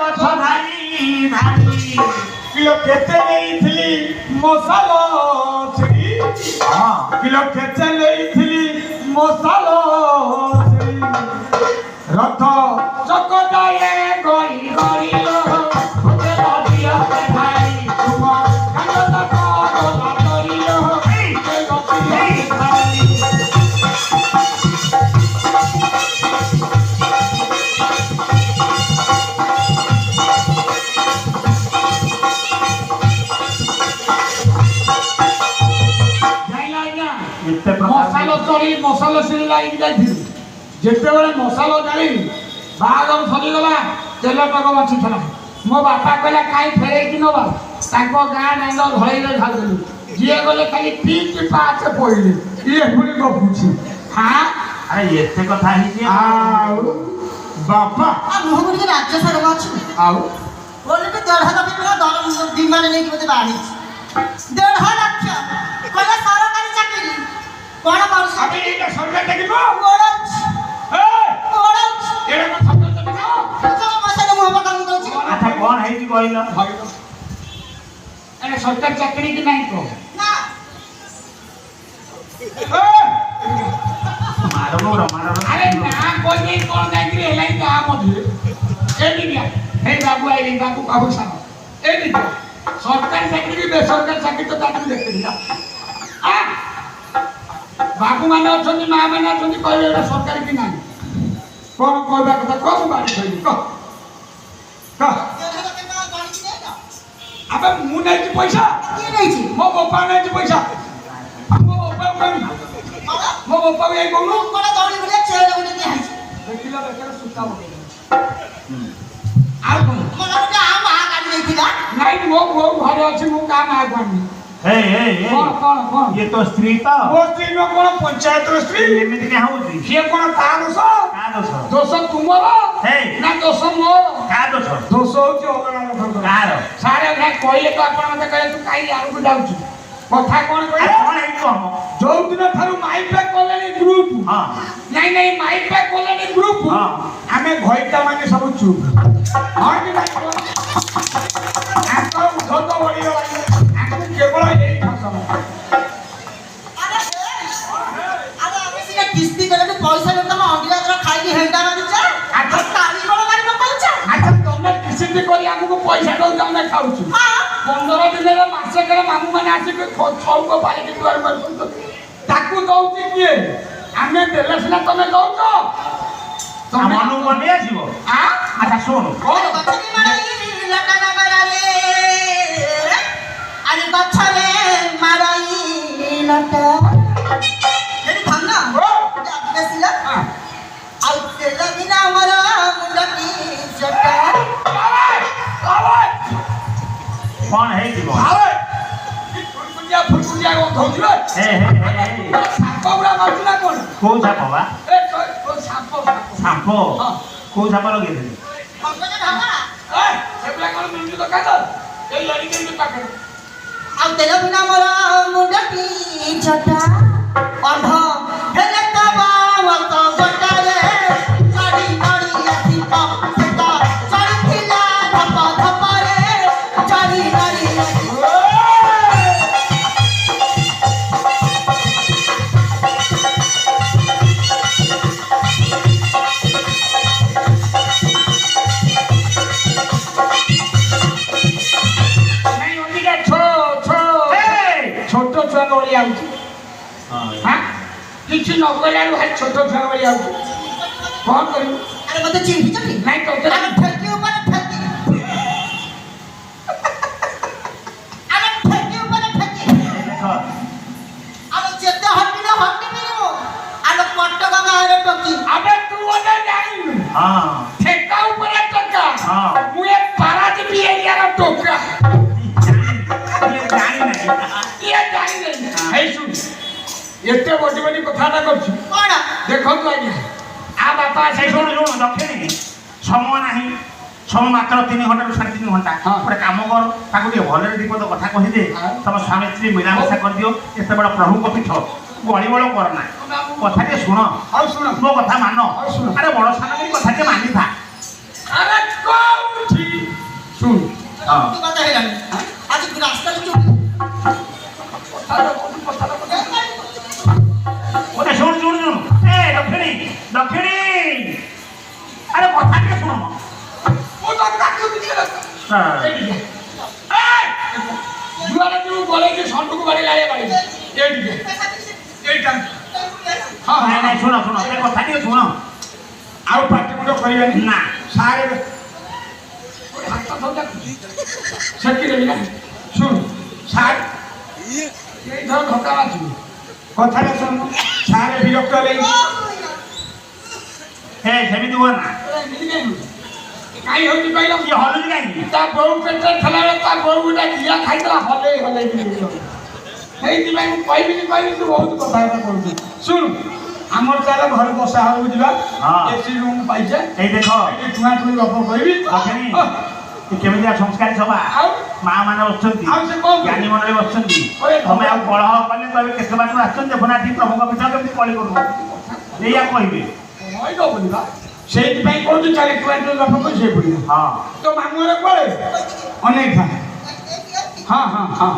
ଗଛ ଧାରି ଧାରି କିଲୋ କେତେ ନେଇଥିଲି ମଶାଲ ଛେଇ କିଲୋ କେତେ ନେଇଥିଲି ମଶାଲ ଛେଇ ରଥ ଚକଟାଏ ଗଇ ଗଇଲ ମୋତେ ଲଜିଆ ଭାଇ ତୁମ କାଙ୍ଗତ କଲା କରିଲ ଏ ଲଜିଆ ଭାଇ मसाला सिरी लाइक जाइए जितेबले मसाला जाली बागर सरीगला तेल टक बची था मो बापा कहला कहीं फेरे कि नवा गाँ दांड धड़े झाड़देलु जी गले खाली पीच पाच पड़े ये पुणी गपुची हाँ अरे एते कथा ही बापा मुहर के राज्य सरकार अछि आउ बोले तो 1.5 लाख टका दर दिमाग नहीं कि बाड़ी 1.5 लाख कहला सरकारी चाकरी कोन मारुस अबे ये सरकार देखिबो ओडच ए ओडच एड़ा को सरकार देखिबो तो मसे मुहर काम करछि अच्छा कौन है कि कहला अरे सरकार चाकरी की नहीं को ना मारो अरे ना कोई नहीं कौन चाकरी है नहीं का मधे ए दिया हे बाबू बाबू साहब ए दिया सरकारी चाकरी बेसरकारी चाकरी तो चाकरी देखते दिया आ बाबू माने अछंती मां माने अछंती कहले एटा सरकारी कि नाही कोन कहबा कथा को बाड़ी छई क अबे मु नै कि पैसा के नहीं छी मो बापा नै कि पैसा मो बापा कोन मो बापा ए कोनु कोन दौड़ी बले चेड़ बले के हाई देखिला सुता हो आ कोन मोला के आ मा गाड़ी नहीं थिला नहीं मो घर अछि मु काम आ कोनी ए कौन ये तो स्त्री तो वो स्त्री में कौन पंचायत रो स्त्री एमिति के होउची ये कौन का का दोष तुमरो हे ना दोष मोर का दोष होची ओगला लोक कार सारे भाई कहले तो आपण मते कहले तू काई आरु जाउछु कथा कोन कहले कौन है को हम जो दिन थारु माइक पे कोलेनी ग्रुप हां नहीं माइक पे कोलेनी ग्रुप हां हमें घइटा माने सब चुप हां कि नहीं आको धोतो बड़ी वाली आको केवल यही खसम अरे अबे सिना किस्ती करे तो पैसा न तम अंडिया जरा खाई के हेंडा मारी जा आ ताली बड़ गाड़ी न पहुंचा अच्छा तुमने किसी भी कोई हमको पैसा दो जाने खाउछु हां 15 दिन रे मासे करे मामू माने आसी के छौ को पाले के द्वार पर ताकू दउची किए हमें देले सिना तमे दउछो हम मनु बने आसीबो हां अच्छा सुन अरे बच्चे माराई लटा ना मारे अरे बच्चे माराई लटा ये धन्ना आपने सिला आउ तेरा बिना हमारा मुंडा की जटा कौन है कि बोल आवे फुलकुंडिया को धौजलो हे सापबरा मारला कोन को छापवा ए तो छापो को छापा लगे दे हमने ढाका ए सेबला कोन मिंजू तो कादो ए लड़ी के पाकर आउ तेरा बिना हमारा मुंडा की जटा अंधा हेले तो बावा तो बटा रे साड़ी नाड़ी ऐसी पा साड़ी खिला धपा रे साड़ी नाड़ी नहीं ओनी के छोटो छुआ गोली आउची हां किछि न कइला भाई छोटो छुआ गोली आउची कोन करू अरे मते चिन्ही चली नहीं तो अरे ठेके ऊपर ठेके अरे ठेके ऊपर ठेके देखो अरे जेते हट्टी ना हो अरे पट्टका गारे टकी अबे तू ओने जाई हां ठेका ऊपर टका हां मु एक पारादीप एरिया रा टोकरा ये जानी नहीं ये जाई नहीं है सुन एते बड़ी बड़ी कथा ना करछु कोन देखो तो आगे आ बापा से सुन दक्षिणी समय नहीं समय मात्र 3 घंटा ରୁ 3.5 घंटा ଗୋଟେ କାମ କର ତାକୁ ଟିକେ ଭଲରେ ଦୀପଦ କଥା କହି ଦେ ତମ ସ୍ୱାମୀ ସ୍ତ୍ରୀ ମିଳାମିଶା କରି ଦିଅ ଏତେ ବଡ଼ ପ୍ରଭୁଙ୍କ ପୀଠ ଗଳି ବଳ କରନା କଥା ଟିକେ ଶୁଣ ଆଉ ଶୁଣ ମୋ କଥା ମାନ ଆରେ ବଡ଼ ସାନ କଥା ଟିକେ ମାନିଥା अरे कौन थी কথা ହେଲାନି ଆଜି ରାସ୍ତାରେ ଚୁପ ওরে শুন শুন শুন এ দক্ষিণী দক্ষিণী আরে কথা কে শুনো ও তো কাকু দিছে না হ্যাঁ এইদিকে এই দুয়ারে তুই বলে যে সন্টুকু বাড়ি লাগে বাড়ি এইদিকে এইটা হ্যাঁ না না শুনো শুনো এ কথা কে শুনো আর পার্টি মুন্ড করিবেনি না সারে হাতটা ধরে সেটি দেবি না শুন সার এই ধর ধক্কা মারছি কথাটা শুন সারে বিরক্ত হলে হে সেমিতি হো না কাই হইনি পাইলাম কি হলুদ গাই তা বউ পেটে ঠেলারে তা বউটা দিয়া খাইতলা হলে হলে সেইଥିପାଇଁ ମୁଁ କହିବିନି ତୁ ବହୁତ କଥାବାର୍ତ୍ତା କରୁଛୁ ଶୁଣ ଆମର ତାହେଲେ ଘରେ ବସା ହବାକୁ ଯିବା ହଁ। ଏସି ରୁମ୍ ପାଇଛେ এই দেখো ଏଠି ଛୁଆ ଛୁଇଁ ଗପ କହିବି দক্ষিণী ହଁ। কেমিতিଆ সংস্কারী সভা ଆଉ মা মানে বসছেন ଆଉ ସେ କଣ জ্ঞানী মন্ডলী বসছেন ওই তুমি ଆଉ কলহ কলে তবে কেতে বাটু আসছেন দেখুনাটি প্রভুଙ୍କ পিঠ কেମିତି কଳି করব এইয়া কইবে କହିଦ ବୋଲିବା ସେଇଥିପାଇଁ କହୁଛୁ ଚାଲି ଛୁଆ ଛୁଇଁ ଗପ କହି ଶୋଇ ପଡ଼ିବ ହଁ ତୋ ମାମୁଁ ଘରେ କୁଆଡ଼େ ଅନେକ ହଁ ହଁ ହଁ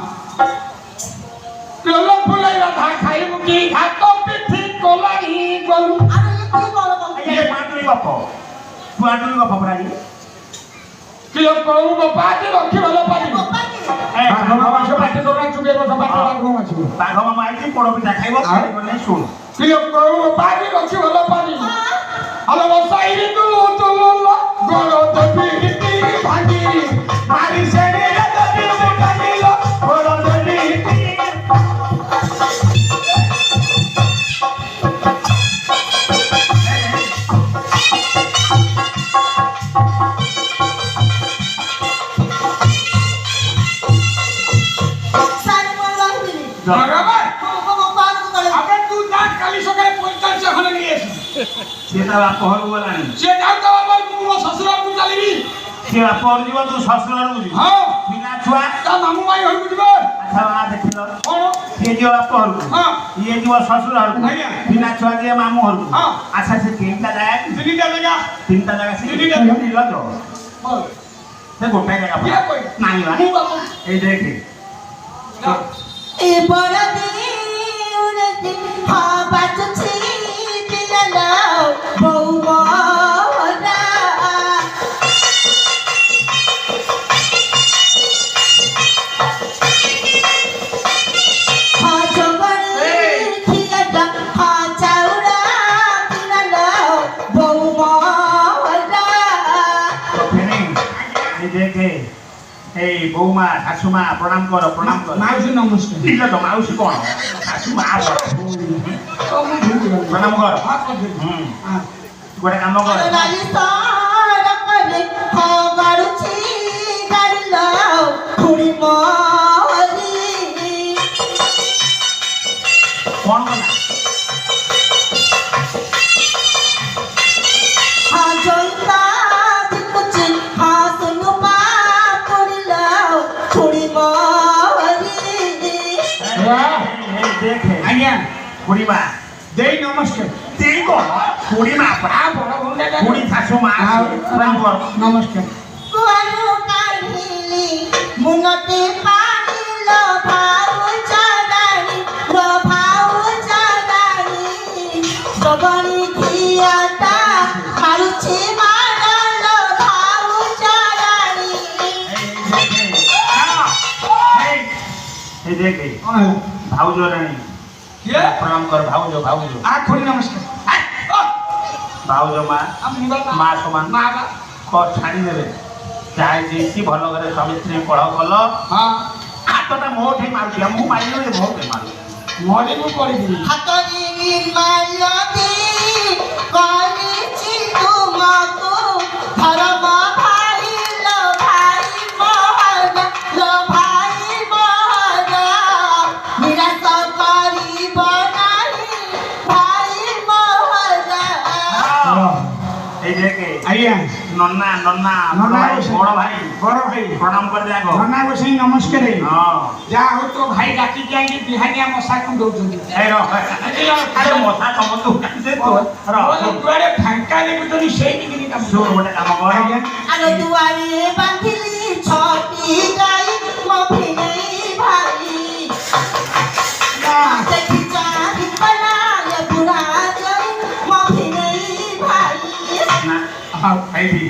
ଲୋଲ ଫୁଲେଇ ରାଧା ଖାଇବୁ କି ଭାତ ପିଠି କୋଲାଇ ଗଲୁ ଆରେ ଇଏ କି ବଳ କମ এই পাটুই গপ পাটুই গপ পড়াই କିଲୋ କୋଉ ବାପାଟି ରଖି ଭଲ ପାଟି ବାପା କି এই ବାଘ ମାଛ ପାଟି କରୁନା ଚୁବେଇ ବସ ପାଟି ବାଘ ମାଛ বাঘ মামা আইছি পোড় পিঠা খাইব খাইব নাই শুন କିଲୋ କୋଉ ବାପାଟି ରଖି ଭଲ ପାଟି ହଲୋ ବସାଇରି ତୁ ତୁଲ ଗଡ଼ ଦେବି ହିତି ଭାଙ୍ଗି ମାରି ସେଡ଼ି ଦେବି ମୁଟାକିଲ ଗଡ଼ ଦେବି ହିତି ସାରେ ବଳ ରହିବି ভগবান বাবাকে বলে আবার তুই দাঁত কালি সকালে 45 খনে নিয়ে এসে সে তা বাপ ঘরু গলানি সে যাও তো আবার মু শ্বশুরবাবু চালিবি সে বাপ ঘর যাব তু শ্বশুর ঘরু ଯିବୁ হ্যাঁ বিনা ছুয়া তা মামু মাই হইবু দিবে আচ্ছা মা দেখিল কোন সে ଯିବ বাপ ঘরକୁ হ্যাঁ ইয়ে ଯିବ শ্বশুর ঘরକୁ আଜ୍ଞା। বিনা ছুয়া ଯିବ মামু ঘরକୁ হ্যাঁ। আচ্ছা সে তিনটা জায়গা তিনিটা জায়গা তিনটা জায়গা সে তিনটা নিল তো বল সে গোটাই জায়গা কিয়া কই নাই বা মু বাবু এই দেখে এ বড় দিউরতি হাবাচছি পিলালা বউ মরা হা জগরে খিলাটা হা চাউড়া পিলালা বউ মরা ফেনি এই দেখে এই বৌমা শাশুমা প্রণাম করো প্রণাম করো মাউসি নমস্কার নিল তো মাউসি কোন শাশুমা তো মু ভুলি গলি প্রণাম কর হাত করে হুম হ্যাঁ গোটে কাম কর নালি সারা করে হগাড়ুছি গাড়িল খুড়ি মরি কোন কলা হা জয়তা দিকুছি হা সুনু মা পড়িল খুড়ি মরি এই দেখে আজ্ঞা খুড়িমা দেই নমস্কার তেই কোন খুড়িমা আ বড় ভুলে খুড়ি শাশুমা প্রণাম কর নমস্কার কুয়ারু কাঢ়িলি মুনতে পানিল ভাউ চাদানি ভাউ চাদানি জবনি খিয়াটা মারুছি মারাল ভাউ চাদানি এই দেখে কোন হলো ভাউজ রানী কিয়া প্রণাম কর ভাউজ ভাউজ আ খুলি নমস্কার ভাউজ মা মুন্ডা মা সমান মা বা কর ছাড়ি দেবে যাই যেছি ভাল করে স্বামী স্ত্রী কলহ কল হ্যাঁ হাতটা মোঠে মারুছি ମୁଁ ମାରିଲେ ମୋଠେ ମାରୁଛି মরে মু করে দিবি হাতরি মালতি করিছি তোমাকু ধর্ম ভাইল ভাই মহারা লো ভাই মহারা নিরাশ করিব নাহি ভাই মহারা এই দেখে আইয়া নন্না নন্না নন্না বড় ভাই বড় ভাই প্রণাম করে দেখো ননা বসেই নমস্কার হ্যাঁ যা হো তো ভাই ডাকি যাই বিহানিয়া মশা কোন দউଛନ୍ତି এই রহ আরে মশা সমস্ত উঠাইছে তো রহ দুয়ারে ফাঙ্কা দেখুଛନ୍ତି সেই দিকে কাম শোন গোটে কাম কর আজ্ঞা আলো দুয়ারে বাঁধিলি ছটি ଏଇଠି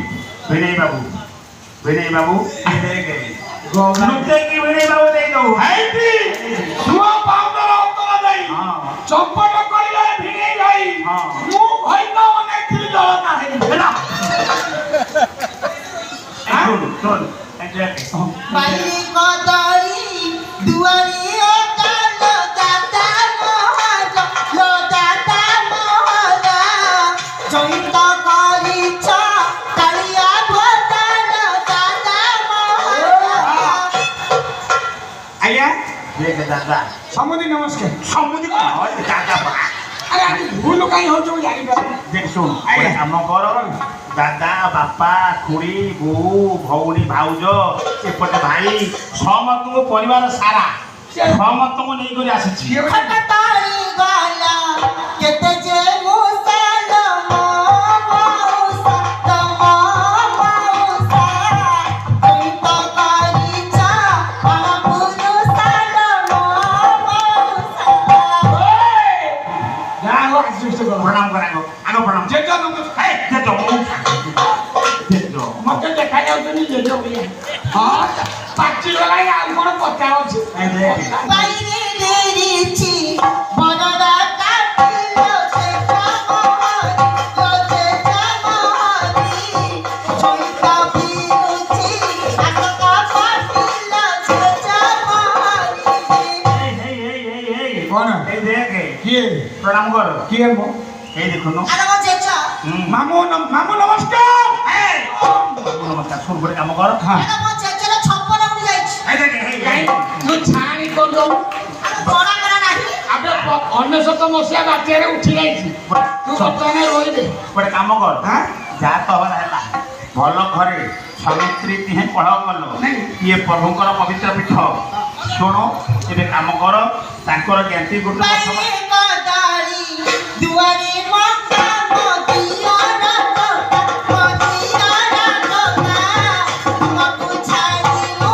ଭିଣେଇ ବାବୁ ନୁଚେଇକି ଭିଣେଇ ବାବୁ ଦେଇଦଉ ହେଇଟି ଛୁଆ ପାଉଣ୍ଡର ଉତ୍ତର ଦେଇ ଚମ୍ପଟ କରିଲେ ଭିଣେଇ ଭାଇ ମୁଁ ଭଇତ ଅନେଇଥିଲି ଦଳ ନାହିଁ বাইরে কদলি দুয়ারি কাল দাদা মহাজ লো দাদা মহাজ জয়িত করিছ কালিয়া ভোদান দাদা মহাজ আজ্ঞা দাদা সমুদি নমস্কার সমুদ্র দাদা আরে আমি ভুল কাই হচ্ছে ମୁଁ ଜାଣିପାରୁନି দেখ শোন কাম কর দাদা বাপা খুড়ি বউ ভৌণী ভাউজ এপটে ভাই সমস্তଙ୍କୁ ପରିବାର ସାରା ସମସ୍ତଙ୍କୁ ନେଇକରି ଆସିଛି খটতাই গলা কেতে যে মুসাল মৌসা মৌসা জয়িত করিছ অনপুরুষাল মৌসা যা হোক আসিস তো প্রণাম করা আগে প্রণাম জেজ নমস্কার এই যেত যেত মতে দেখা যাଉଛନ୍ତି ଜେଜ ଭଳିଆ ହଁ ପାଚି ଗଲାଣି ଆଉ କଣ ପଚା ଅଛି বাইরে দেরিছি বড়রা কাটিল সে কামহারি জয়িত বিরুচি আতকা পাটিল সে কামহারি কোন এই দেখে কিଏ প্রণাম কর କିଏ ମୋ এই দেখুন আরে চেচা মামু নমস্কার এই নমস্কার শুন করে কাম কর আরে চেচার ছপ্পন উড়ি যাইছি এই দেখে এই তুই ছাড়ি করলো আরে বড় করা নাই আবে 1900 মସିହା ବାତ୍ୟାରେ ଉଠି ଯାଇଛି ତୁ ବର୍ତ୍ତମାନ ରହିବେ ଗୋଟେ କାମ କର ଯାହା ତ ହବାର ହେଲା ଭଲ ଘରେ ସ୍ୱାମୀ ସ୍ତ୍ରୀ ପଢ କଲ ଇଏ ପ୍ରଭୁଙ୍କର ପବିତ୍ର ପୀଠ ଶୁଣ ଏବେ କାମ କର ତାଙ୍କର ଜ୍ଞାତି ଗୋଟେ বাইরে কদলি দুয়ারে মক্কা মদিনা মকু ছাড়িমু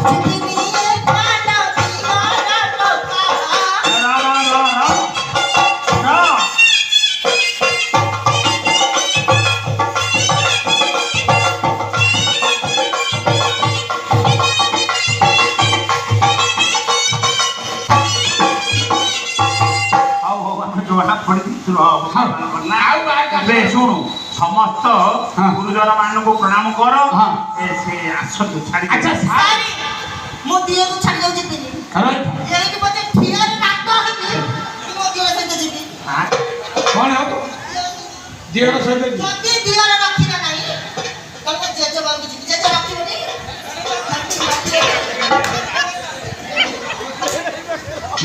জিদিনিয়ে কানা দিয়ানা টোকা ଏବେ ଶୁଣୁ ସମସ୍ତ ଗୁରୁଜନ ମାନଙ୍କୁ ପ୍ରଣାମ କର ସେ ଆସନ୍ତୁ ଛାଡ଼ି ଆଚ୍ଛା ସାରି ମୁଁ ଦିଏକୁ ଛାଡ଼ି ଯାଉଛି ଦିନି ଏଇଠି ପଛେ ଠିଆରେ ନାଟ ହେବି ମୋ ଦିଅ ସହିତ ଯିବି କଣ ହବ ଦିଅର ସହିତ ଯଦି ଦିଅର ରଖିବ ନାହିଁ ତମେ ଜେଜେ ବାବୁକୁ ଯିବି ଜେଜେ ରଖିବନି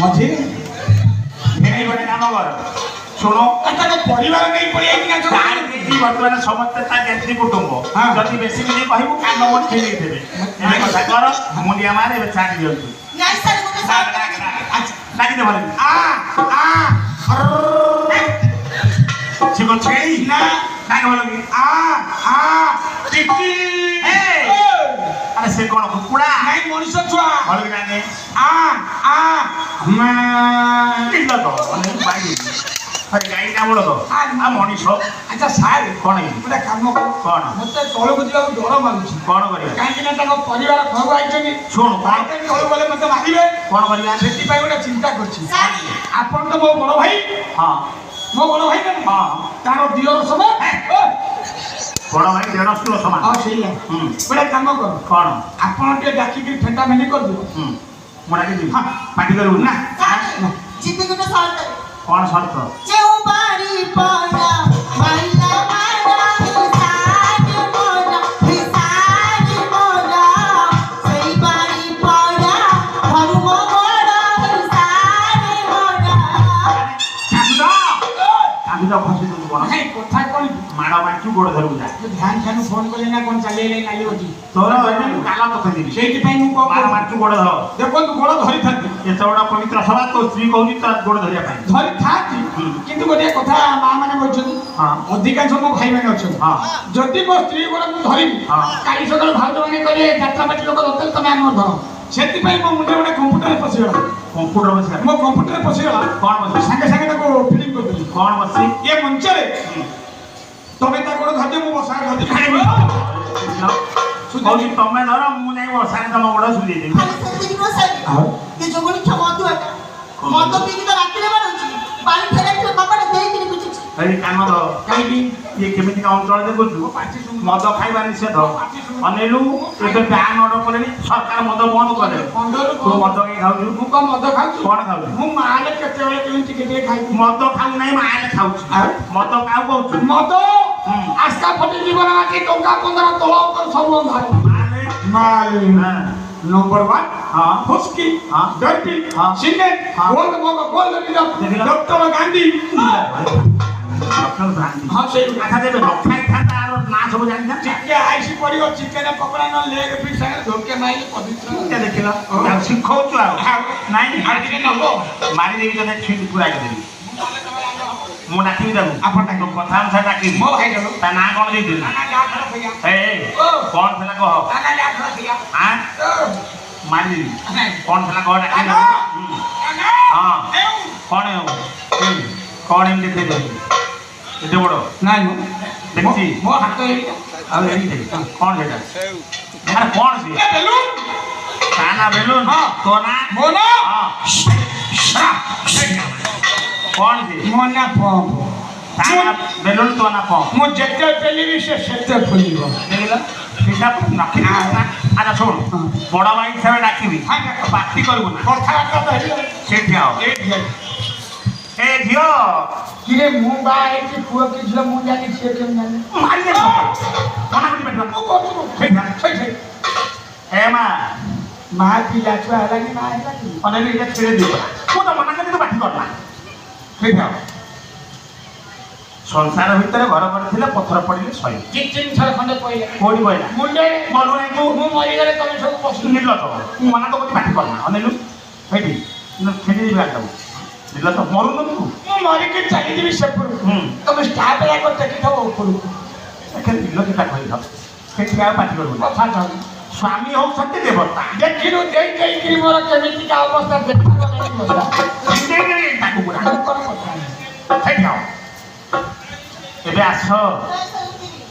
ମଝି ଭିଣେଇ ଗୋଟେ କାମ କର ଶୁଣ ତାଙ୍କ ପରିବାର ନେଇ ପଳେଇ ଜାଣିକି ବର୍ତ୍ତମାନ ସମସ୍ତେ ତା ଜ୍ଞାତି କୁଟୁମ୍ବ ଯଦି ବେଶୀ କିଛି କହିବୁ କାମ ମୋର ଠିକ୍ ଦେବେ ଏ କଥା କର ମୁଣ୍ଡିଆ ମାର ଏବେ ଛାଡ଼ି ଦିଅନ୍ତୁ ନାଇଁ ସାର୍ ଗୋଟେ ସାର୍ ଡାକିଦେ ଭଲ ଶିବ ଛେଳି ନା ଡାକ ଭଲ କି ଟିକି ଆରେ ସେ କ'ଣ କୁକୁଡ଼ା ନାଇଁ ମଣିଷ ଛୁଆ ଭଲ କି ଡାକେ ଗାଈଟା ବଳ ତ ମଣିଷ ଆଚ୍ଛା ସାର୍ କ'ଣ ଗୋଟେ କାମ କର କ'ଣ ମତେ ତଳକୁ ଯିବାକୁ ଡର ମାରୁଛି କ'ଣ କରିବା କାହିଁକି ନା ତାଙ୍କ ପରିବାର ଘରକୁ ଆଇଛନ୍ତି ଶୁଣୁ କ'ଣ ତଳକୁ ଗଲେ ମତେ ମାରିବେ କ'ଣ କରିବା ସେଥିପାଇଁ ଗୋଟେ ଚିନ୍ତା କରୁଛି ସାର୍ ଆପଣ ତ ମୋ ବଡ଼ ଭାଇ ହଁ ମୋ ବଡ଼ ଭାଇ ନା ହଁ ତାର ଦିଅର ସମାନ ବଡ଼ ଭାଇ ଦେଢ଼ଶହ ସମାନ ହଁ ସେଇଆ ଗୋଟେ କାମ କର କ'ଣ ଆପଣ ଟିକେ ଡାକିକି ଫେଣ୍ଟା ମେଣ୍ଟି କରିଦିଅ ମୁଁ ଡାକିଦେବି ପାଟି କରିବୁ ନା ସାର୍ ଯିବି ଗୋଟେ ସର୍ଟ କ'ଣ ସର୍ତ୍ତ ଯେଉଁ ବାରି ପଡ଼ା ମାଇଲା ମାରା ହିସାବ ମୋରା ସେଇ ବାରି ପଡ଼ା ଧରୁମ ଗୋଡ଼ ହିସାବ ମୋରା କାନ୍ଦୁଛ ଖସି ଦେବୁ କ'ଣ କଥା କ'ଣ ମାଡ଼ ମାରିଛୁ ଗୋଡ଼ ଧରିବୁ ଯା ଧ୍ୟାନ ଧ୍ୟାନ ଫୋନ୍ କଲେ ନା କ'ଣ ଚାଲିଲେ ନାଲି ଅଛି ତୋର କାଲ ତୋତେ ଦେବି ସେଇଥିପାଇଁ ମୁଁ ମାଡ଼ ମାରିଛୁ ଗୋଡ଼ ଧର ଦେଖନ୍ତୁ ଗୋଡ଼ ଧରିଥାନ୍ତି ଏତେ ବଡ଼ ପବିତ୍ର ସଭା ତୋ ସ୍ତ୍ରୀ କହୁଛି ତୋ ଗୋଡ଼ ଧରିବା ପାଇଁ ଧରିଥାନ୍ତି କିନ୍ତୁ ଗୋଟିଏ କଥା ମା ମାନେ କହିଛନ୍ତି ଅଧିକାଂଶ ମୋ ଭାଇ ମାନେ ଅଛନ୍ତି ଯଦି ମୋ ସ୍ତ୍ରୀ ଗୋଡ଼ ମୁଁ ଧରିବି କାଲି ସକାଳେ ଭାଉଜ ମାନେ କହିଲେ ଯାତ୍ରା ପାଟି ଲୋକ ଦରକାର ତମେ ଆମର ଧର ସେଥିପାଇଁ ମୋ ମୁଣ୍ଡରେ ଗୋଟେ କମ୍ପ୍ୟୁଟରରେ ପଶିଗଲା କମ୍ପ୍ୟୁଟର ବସିଲା ମୋ କମ୍ପ୍ୟୁଟରରେ ପଶିଗଲା କ'ଣ ବସି ସାଙ୍ଗେ ସାଙ୍ଗେ ତାକୁ ଫିଲ୍ମ କରିଦେଲି କ'ଣ ବସି ଏ ମଞ୍ଚରେ ତମେ ତା ଗୋଡ଼ ଧରିଦିଅ ମୁଁ ବସାରେ ଧରିଦିଏ କହୁଛି ତମେ ଧର ମୁଁ ଯାଇ ବର୍ଷାରେ ତମ ଗୋଡ଼ ସୁଝେଇ ଦେବି ଖାଲି ସେତିକି ନୁହଁ ସାର୍ ଏ ଯୋଗୁଣି ମଧୁଆଟା ମଦ ପିଇକି ତ ରାତିରେ ବାଡ଼ଉଛି ବାଡ଼ି ଠେଲାଠେଲା କବାଟ ଦେଇକିରି ବୁଝୁଛି ଏଇ କାନ ଧ କାହିଁକି ଇଏ କେମିତିକା ଅଞ୍ଚଳ ଦେଖୁଛୁ ମଦ ଖାଇବା ନିଷେଧ ଅନେଇଲୁ ଏବେ ବ୍ୟାନ୍ ଅର୍ଡର କଲେଣି ସରକାର ମଦ ବନ୍ଦ କଲେ ତୁ ମଦ କାଇଁ ଖାଉଛୁ ମୁଁ କଣ ମଦ ଖାଉଛି କଣ ଖାଉଛୁ ମୁଁ ମାଲେ କେତେବେଳେ କେମିତି ଟିକେ ଟିକେ ଖାଇବି ମଦ ଖାଉ ନାହିଁ ମାଲେ ଖାଉଛି ମଦ କାଉ କହୁଛୁ ମଦ ଆସ୍କା ଫଟି ଜୀବନ ଆଜି ଟଙ୍କା 15 ତଳ ଉପରେ ସବୁ ଅନ୍ଧାର ମାଲେ ମାଲେ नंबर 1 हाँ फुस्की हाँ डर्टी हाँ सिगरेट हाँ गोल्ड मोगा गोल्ड देखिला डॉक्टर गांधी डॉक्टर गांधी हाँ सही अच्छा देबे लखाई खाता और ना सब जानि ना चिके आईसी पड़ियो चिकेन पकड़ा न लेग फिर संगे धोके माइले पवित्र क्या देखिला या सिखौछु आ नहीं आगे नबो मारी देबी तो देख छुई पूरा के देबी ମୁଁ ଡାକିବି ତାକୁ ଆପଣ ତାକୁ କଥା ଅନୁସାରେ ଡାକିବି ମୋ ଭାଇ ଦେବ ତା ନାଁ କ'ଣ ଦେଇଥିଲି ଏ କ'ଣ ଥିଲା କହ ଆଁ ମାରିଦେବି କ'ଣ ଥିଲା କହ ଡାକିବି ହଁ କ'ଣ କ'ଣ ଏମିତି ଦେଖେଇଦେବି ଏତେ ବଡ଼ ନାଇଁ ମୁଁ ଦେଖିଛି ମୋ ହାତ ଏଇଟା ଆଉ ଏମିତି କ'ଣ ସେଇଟା ଆରେ କ'ଣ ସିଏ ବେଲୁନ ତା ନାଁ ବେଲୁନ ହଁ ତୋ ନାଁ ମୋ ନା ହଁ କ'ଣ ସିଏ ମୋ ନା ପମ୍ପ ତା ନାଁ ବେଲୁନ ତୋ ନାଁ କ'ଣ ମୁଁ ଯେତେ ପେଲିବି ସେ ସେତେ ଫୁଲିବ ଦେଖିଲ ସେଇଟା ନଖି ଆଚ୍ଛା ଶୁଣ ବଡ଼ ଭାଇ ହିସାବରେ ଡାକିବି ପାର୍ଟି କରିବୁ ନା କଥାବାର୍ତ୍ତା ତ ହେଲେ ସେଇଠି ଆଉ ଏଇଠି ଏ ଝିଅ କିରେ ମୁଁ ବାହା ହେଇଛି ପୁଅ କି ଝିଅ ମୁଁ ଜାଣି ସିଏ କେମିତି ଜାଣିଲେ ମାରିଦେବି ମନା କରି ପାରିବ ଏ ମା ପିଲା ଛୁଆ ହେଲା କି ମା ହେଲା କି ଅନେକ ଏଇଟା ছেড়ে দিব ମୁଁ ତ ମନା କରି ତୁ ପାଟି କରନା ସେଇଠି ଆଉ ସଂସାର ଭିତରେ ଘର ଘର ଥିଲେ ପଥର ପଡ଼ିଲେ ଶହେ ତିନି ଥର ଖଣ୍ଡେ କହିଲେ କୋଉଠି କହିଲା ମୁଣ୍ଡରେ ମନୁ ନାହିଁ ତୁ ମୁଁ ମରିଗଲେ ତମେ ସବୁ ପଶୁ ନିଲ ତ ମୁଁ ମନା ତ କରି ପାଟି କରନା ଅନେଲୁ ସେଇଠି ছেড়ে দিবি ଗାଡ଼ିଟାକୁ ନିଲ ତ ମରୁନୁ ତୁ ମୁଁ ମରିକି ଚାଲିଯିବି ସେପଟକୁ ତମେ ଷ୍ଟାଫ ଯାକ ଟେକିଥବ ଉପରକୁ ଏখানে ନିଲ କିଟା କହିଲ ସେଠି ଆଉ ପାଟି କରିବୁ କଥା ଯାଉ ସ୍ୱାମୀ ହଉଛନ୍ତି ଦେବତା ଦେଖିଲୁ ଦେଇକିରି ମୋର କେମିତିକା ଅବସ୍ଥା ଦେଖିବ ତାକୁ ପୁରା ସେଇଠି ଆଉ ଏବେ ଆସ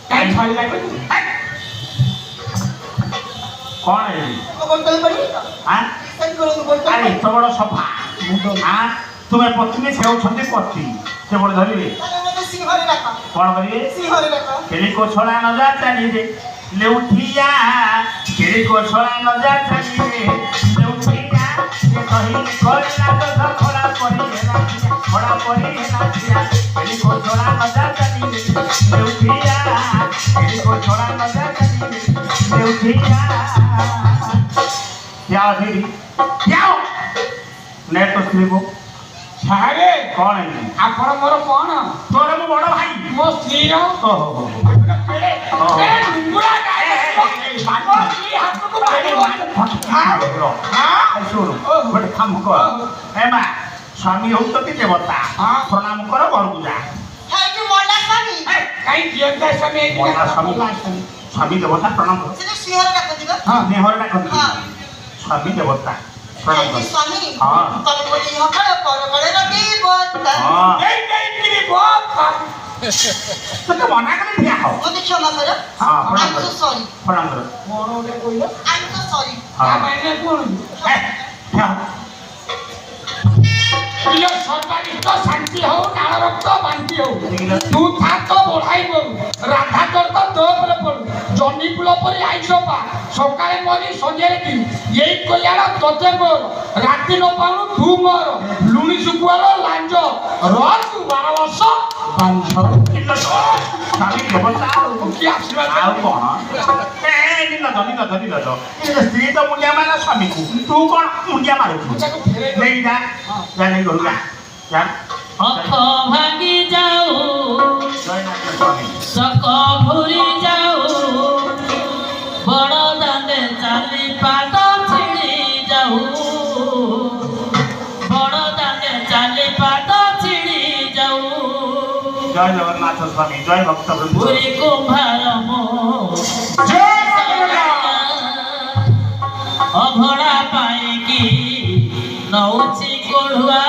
କାଇଁ ଛାଡ଼ିଲା କ'ଣ ଆରେ ଏତେ ବଡ଼ ସଭା ତୁମେ ପତ୍ନୀ ସେ ହେଉଛନ୍ତି ପତି ସେ ବଡ଼ ଧରିବେ କ'ଣ କରିବେ କେଳି କୋଛଳା ନଜା ଚାଲିରେ ଲେଉଠିଆ କେଳି କୋଛଳା ନଜା ଚାଲିରେ ଲେଉଠିଆ ସେ କହିଲେ କହିଲା ତ ଖଡ଼ା ପରି ହେଲା ଖଡ଼ା ପରି ହେଲା କେଳି କୋଛଳା ନଜା ଚାଲିରେ ଲେଉଠିଆ କେଳି କୋଛଳା ନଜା ଚାଲିରେ ଲେଉଠିଆ ଯାଅ ସେଇଠି ଯାଅ ନେଟ୍ ତ ସ୍ତ୍ରୀକୁ ସାରେ କ'ଣ ହେଇଛି ଆପଣ ମୋର କ'ଣ ତୋର ମୁଁ ବଡ଼ ଭାଇ ମୋ ସ୍ତ୍ରୀର ଓହୋ ଶୁଣୁ ଗୋଟେ କାମ କର ଏ ମା ସ୍ୱାମୀ ହଉଛନ୍ତି ଦେବତା ପ୍ରଣାମ କର ଘରକୁ ଯା ସ୍ୱାମୀ ଦେବତା ପ୍ରଣାମ କର ସ୍ନେହରେ ଡାକନ୍ତି ସ୍ୱାମୀ ଦେବତା ପ୍ରଣାମ କର ତୋତେ ମନା କଲେ ଠିଆ ହଉ ପ୍ରଣାମ କର ପ୍ରଣାମ କର କ'ଣ ଗୋଟେ କହିଲ ଶାନ୍ତି ହଉ ନାଳ ରକ୍ତ ବାନ୍ତି ହଉ ତୁ ଥାକ ବଢାଇ ପଡୁ ରାଧା ତର୍କ ତୋ ଉପରେ ପଡୁ ଜହ୍ନି ଫୁଲ ପରି ଆଇସ ପା ସକାଳେ ମରି ସନ୍ଧ୍ୟାରେ ଦିନ ଏଇ କଲ୍ୟାଣ ତତେ ମୋର ରାତି ନ ପାଉଣୁ ତୁ ମୋର ଲୁଣି ଶୁଖୁଆର ଲାଞ୍ଜ ରହୁ 12 ବର୍ଷ ଆଉ କ'ଣ ସ୍ତ୍ରୀ ତ ମୁଣ୍ଡିଆ ମାର ସ୍ୱାମୀକୁ ତୁ କ'ଣ ମୁଣ୍ଡିଆ ମାରୁଛୁ ନେଇ ଯା ନେଇ ଘରୁ ଯା ଅଖ ଭାଙ୍ଗି ଯାଉ ସକ ଭୁରି ଯାଉ ବଡ଼ ଦାଣ୍ଡେ ଚାଲି ପାଦ ଛିଡ଼ି ଯାଉ ବଡ଼ ଦାଣ୍ଡେ ଚାଲି ପାଦ ଛିଡ଼ି ଯାଉ ଜୟ ଜଗନ୍ନାଥ ସ୍ୱାମୀ ଜୟ ଭକ୍ତ ପୁରୀ କୁମ୍ଭାର ମୋ ଅଭଡ଼ା ପାଇକି ନଉଛି କୋଢ଼ୁଆ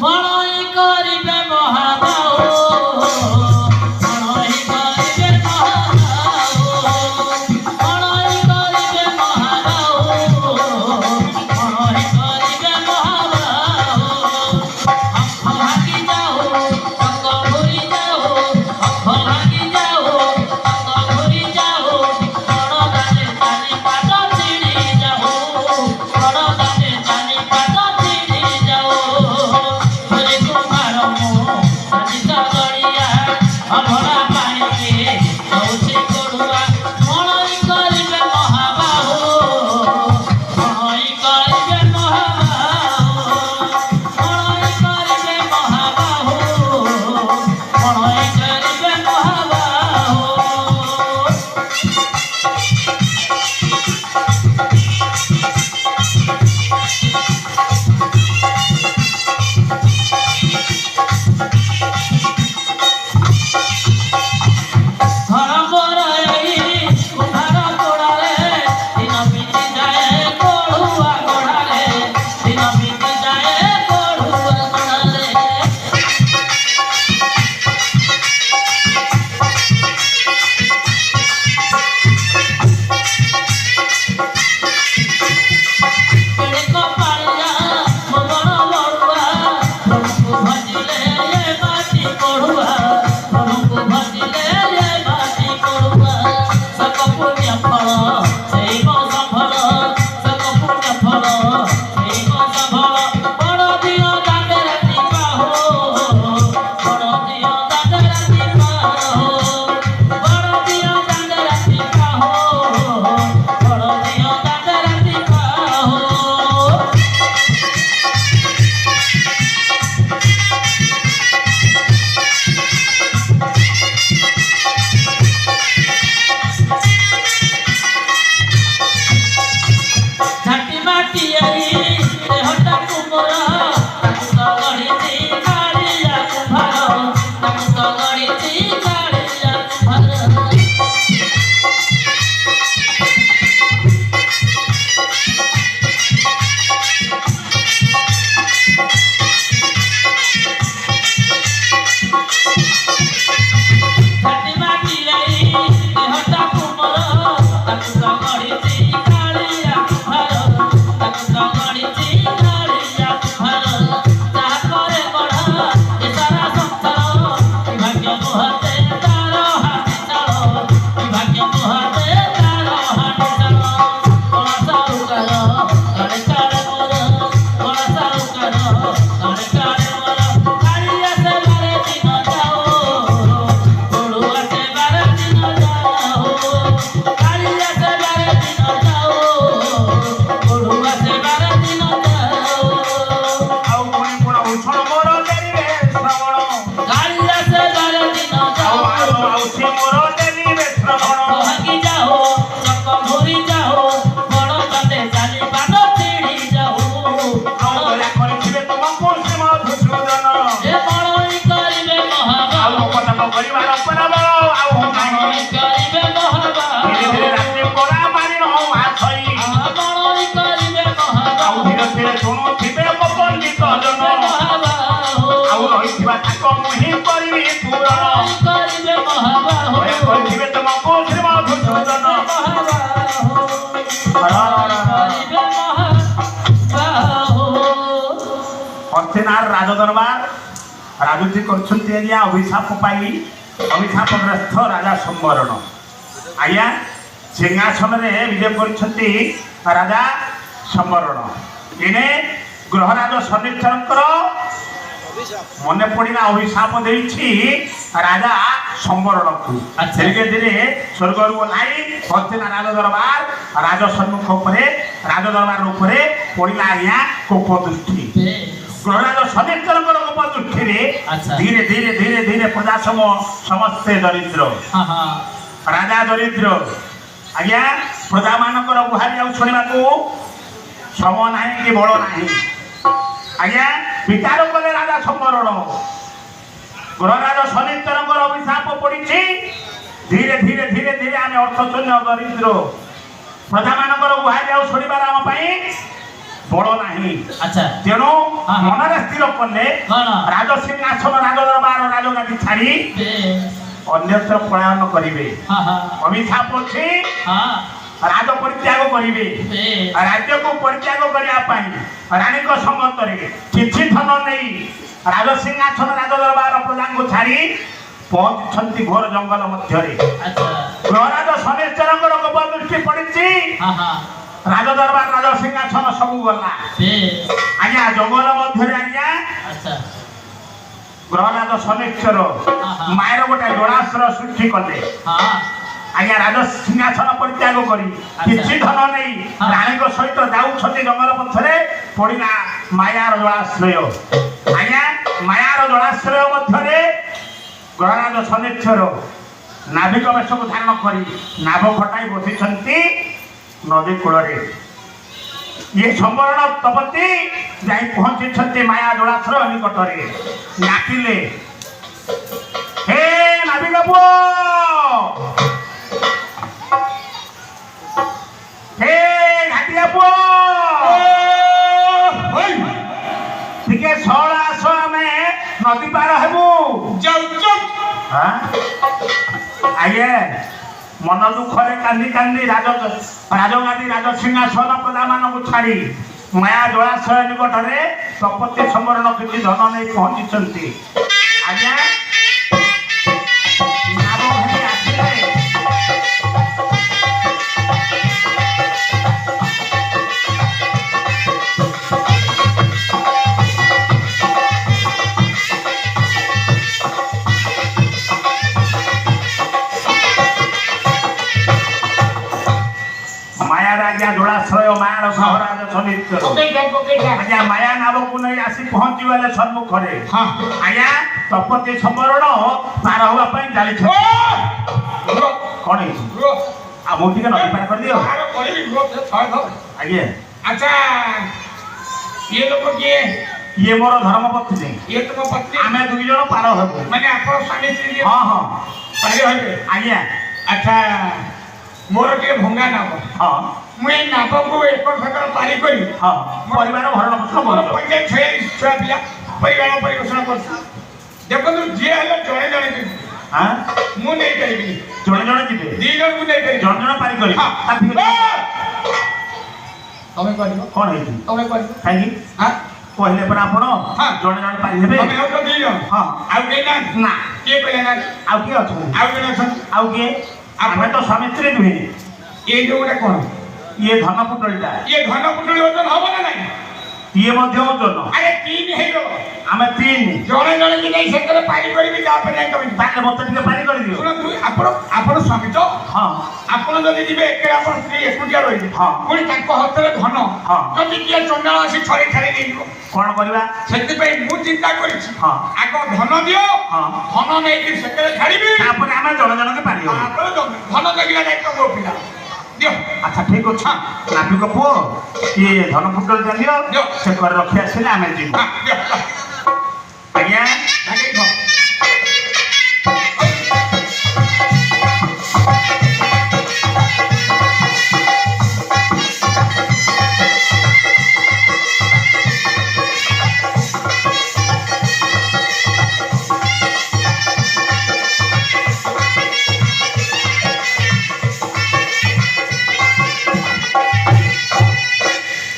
ମଣଇ କରିବେ ମହାବାହୁ ପରା ମାରି ଆଛଇ ବଣଇ କରିବେ ମହାବାହୁ ଆଉ ଧୀରେ ଧୀରେ ଶୁଣୁଥିବେ ପଣ୍ଡିତ ଜନ ଆଉ ରହିଥିବା ତାକ ମୁହିଁ କରିବି ପୂରଣ କରିବେ ମହାବାହୁ କରିଥିବେ ତୁମକୁ ଶ୍ରୀମଧୁସୂଦନ ହସ୍ତିନାର ରାଜଦରବାର ରାଜୁତି କରୁଛନ୍ତି ଆଜ୍ଞା ଅଭିଶାପ ପାଇ ଅଭିଶାପଗ୍ରସ୍ତ ରାଜା ସମ୍ବରଣ ଆଜ୍ଞା ସିଂହାସନରେ ବିଜୟ କରିଛନ୍ତି ରାଜା ସମ୍ବରଣ ଏଣେ ଗ୍ରହରାଜ ଶନିଶ୍ଚରଙ୍କର ମନେ ପଡ଼ିଲା ଅଭିଶାପ ଦେଇଛି ରାଜା ସମ୍ବରଣକୁ ଧୀରେ ଧୀରେ ସ୍ୱର୍ଗରୁ ଓହ୍ଲାଇ ହସ୍ତିନା ରାଜଦରବାର ରାଜ ସମ୍ମୁଖ ଉପରେ ରାଜଦରବାର ଉପରେ ପଡ଼ିଲା ଆଜ୍ଞା କୋପ ଦୃଷ୍ଟି ଗ୍ରହରାଜ ଶନିଶ୍ଚରଙ୍କର କୋପ ଦୃଷ୍ଟିରେ ଧୀରେ ଧୀରେ ଧୀରେ ଧୀରେ ପ୍ରଜା ସମସ୍ତେ ଦରିଦ୍ର ରାଜା ଦରିଦ୍ର ଆଜ୍ଞା ପ୍ରଜାମାନଙ୍କର ଗୁହାରି ଆଉ ଶୁଣିବାକୁ ସମ ନାହିଁ କି ବଳ ନାହିଁ ଆଜ୍ଞା ବିଚାର କଲେ ରାଜା ସମ୍ବରଣ ଗ୍ରହରାଜ ଶନିଶ୍ଚରଙ୍କର ଅଭିଶାପ ପଡ଼ିଛି ଧୀରେ ଧୀରେ ଧୀରେ ଧୀରେ ଆମେ ଅର୍ଥଶୂନ୍ୟ ଦରିଦ୍ର ପ୍ରଜାମାନଙ୍କର ଗୁହାରି ଆଉ ଶୁଣିବାର ଆମ ପାଇଁ ବଳ ନାହିଁ ତେଣୁ ମନରେ ସ୍ଥିର କଲେ ରାଜସିଂହାସନ ରାଜଦରବାର ରାଜଗାଦି ଛାଡ଼ି ଅନ୍ୟତ୍ର ପଳାୟନ କରିବେ ଅଭିଶାପ ଅଛି ରାଜ ପରିତ୍ୟାଗ କରିବେ ରାଜ୍ୟକୁ ପରିତ୍ୟାଗ କରିବା ପାଇଁ ରାଣୀଙ୍କ ସମ୍ମତରେ କିଛି ଧନ ନେଇ ରାଜସିଂହାସନ ରାଜଦରବାର ପ୍ରଜାଙ୍କୁ ଛାଡ଼ି ପହଞ୍ଚିଛନ୍ତି ଘୋର ଜଙ୍ଗଲ ମଧ୍ୟରେ ଗ୍ରହରାଜ ଶନିଶ୍ଚରଙ୍କର କୋପ ଦୃଷ୍ଟି ପଡ଼ିଛି ରାଜଦରବାର ରାଜସିଂହାସନ ସବୁ ଗଲା ଆଜ୍ଞା ଜଙ୍ଗଲ ମଧ୍ୟରେ ଆଜ୍ଞା ଗ୍ରହରାଜ ଶନିଶ୍ଚର ମାଏର ଗୋଟେ ଜଳାଶୟ ସୃଷ୍ଟି କଲେ ଆଜ୍ଞା ରାଜ ସିଂହାସନ ପରିତ୍ୟାଗ କରି କିଛି ଧନ ନେଇ ରାଣୀଙ୍କ ସହିତ ଯାଉଛନ୍ତି ଜଙ୍ଗଲ ପଥରେ ପଡ଼ିଲା ମାୟାର ଜଳାଶ୍ରୟ ଆଜ୍ଞା ମାୟାର ଜଳାଶ୍ରୟ ମଧ୍ୟରେ ଗ୍ରହରାଜ ଶନିଶ୍ଚର ନାବିକ ବେଶକୁ ଧାରଣ କରି ନାଭ ଖଟାଇ ବସିଛନ୍ତି ନଦୀ କୂଳରେ ଇଏ ସମ୍ବରଣ ତପତି ଯାଇ ପହଞ୍ଚିଛନ୍ତି ମାୟା ଜଳାଶ୍ରୟ ନିକଟରେ ଡାକିଲେ ହେ ନାବିକ ପୁଅ ହେ ଘାଟିଆ ପୁଅ ଟିକେ ସଅଳ ଆସ ଆମେ ନଦୀ ପାର ହେବୁ ଆଜ୍ଞା ମନ ଦୁଃଖରେ କାନ୍ଦି କାନ୍ଦି ରାଜଗାଦି ରାଜସିଂହାସନ ପ୍ରଜାମାନଙ୍କୁ ଛାଡ଼ି ମାୟା ଜଳାଶୟ ନିକଟରେ ତପତି ସମ୍ବରଣ କିଛି ଧନ ନେଇ ପହଞ୍ଚିଛନ୍ତି ଆଜ୍ଞା ଆସିଲେ ଆଜ୍ଞା ଜଳାଶ୍ରୟ ମାୟାର ଗ୍ରହରାଜ ଶନିଶ୍ଚର ଆଜ୍ଞା ମାୟା ନାବକୁ ନେଇ ଆସି ପହଞ୍ଚିଗଲେ ସମ୍ମୁଖରେ ଆଜ୍ଞା ତପତି ସମ୍ବରଣ ପାର ହେବା ପାଇଁ ଚାଲିଛନ୍ତି କଣ ହେଇଛି ଆଉ ମୁଁ ଟିକେ ନଦୀ ପାର କରିଦିଅ ଆଜ୍ଞା ଆଚ୍ଛା ଇଏ ଲୋକ କିଏ ଇଏ ମୋର ଧର୍ମପତ୍ନୀ ଇଏ ତୁମ ପତ୍ନୀ ଆମେ ଦୁଇ ଜଣ ପାର ହେବୁ ମାନେ ଆପଣ ସ୍ୱାମୀ ସ୍ତ୍ରୀ ହଁ ପାର ହେବେ ଆଜ୍ଞା ଆଚ୍ଛା ମୋର ଟିକେ ଭଙ୍ଗା ନାବ ମୁଁ ଏଇ ନାବକୁ ଏକର ସେକର ପାରି କରି ପରିବାର ଭରଣ ପୋଷଣ ଛୁଆ ପିଲା ପରିବାର ପରିପୋଷଣ କରୁଛୁ ଦେଖନ୍ତୁ ଯିଏ ହେଲେ ଜଣେ ଜଣେ ଯିବେ ମୁଁ ନେଇପାରିବିନି ଜଣେ ଜଣେ ଯିବେ ଦି ଜଣକୁ ନେଇପାରିବି ଜଣେ ଜଣ ପାରି କରିବେ ତମେ କରିବ କଣ ହେଇଛି ତମେ କରିବ କାହିଁକି କହିଲେ ପରା ଆପଣ ଜଣେ ଜଣେ ପାରି ହେବେ ତମେ ହେଉଛ ଦି ଜଣ ଆଉ କେହି ନାହାନ୍ତି ନା କିଏ କହିଲେ ନା ଆଉ କିଏ ଅଛନ୍ତି ଆଉ ଜଣେ ଅଛନ୍ତି ଆଉ କିଏ ଆମେ ତ ସ୍ୱାମୀ ସ୍ତ୍ରୀ ନୁହେଁ ଏଇ ଯୋଉଟା କଣ ଇଏ ଧନ ପୁଟଳିଟା ଇଏ ଧନ ପୁଟଳି ଓଜନ ହବ ନା ନାଇଁ ଇଏ ମଧ୍ୟ ଓଜନ ଆରେ ତିନି ହେଇଗଲ ଆମେ ତିନି ଜଣେ ଜଣେ କି ନେଇ ସେଥିରେ ପାରି କରିବି ତାପରେ ଯାଇ ତମେ ତାହେଲେ ମତେ ଟିକେ ପାରି କରିଦିଅ ଶୁଣନ୍ତୁ ଆପଣ ସ୍ୱାମୀ ତ ଆପଣ ଯଦି ଯିବେ ଏକରେ ଆପଣ ସ୍ତ୍ରୀ ଏକୁଟିଆ ରହିବେ ପୁଣି ତାଙ୍କ ହସ୍ତରେ ଧନ ଯଦି କିଏ ଚଣ୍ଡାଳ ଆସି ଛଡେଇ ଛାଡି ନେଇଯିବ କଣ କରିବା ସେଥିପାଇଁ ମୁଁ ଚିନ୍ତା କରିଛି ଆଗ ଧନ ଦିଅ ଧନ ନେଇକି ସେଥିରେ ଛାଡିବି ତାପରେ ଆମେ ଜଣେ ଜଣକେ ପାରି ହବ ତାପରେ ଧନ ଜଗିବା ଦାୟିତ୍ୱ ମୋ ପିଲା আচ্ছা ঠিক আছে নাবিক পুଅ ଇଏ ଧନ ପୁଟଳ ଦିଅ ସେ ଘରେ ରଖି ଆସିଲେ ଆମେ ଯିବୁ ଆଜ୍ଞା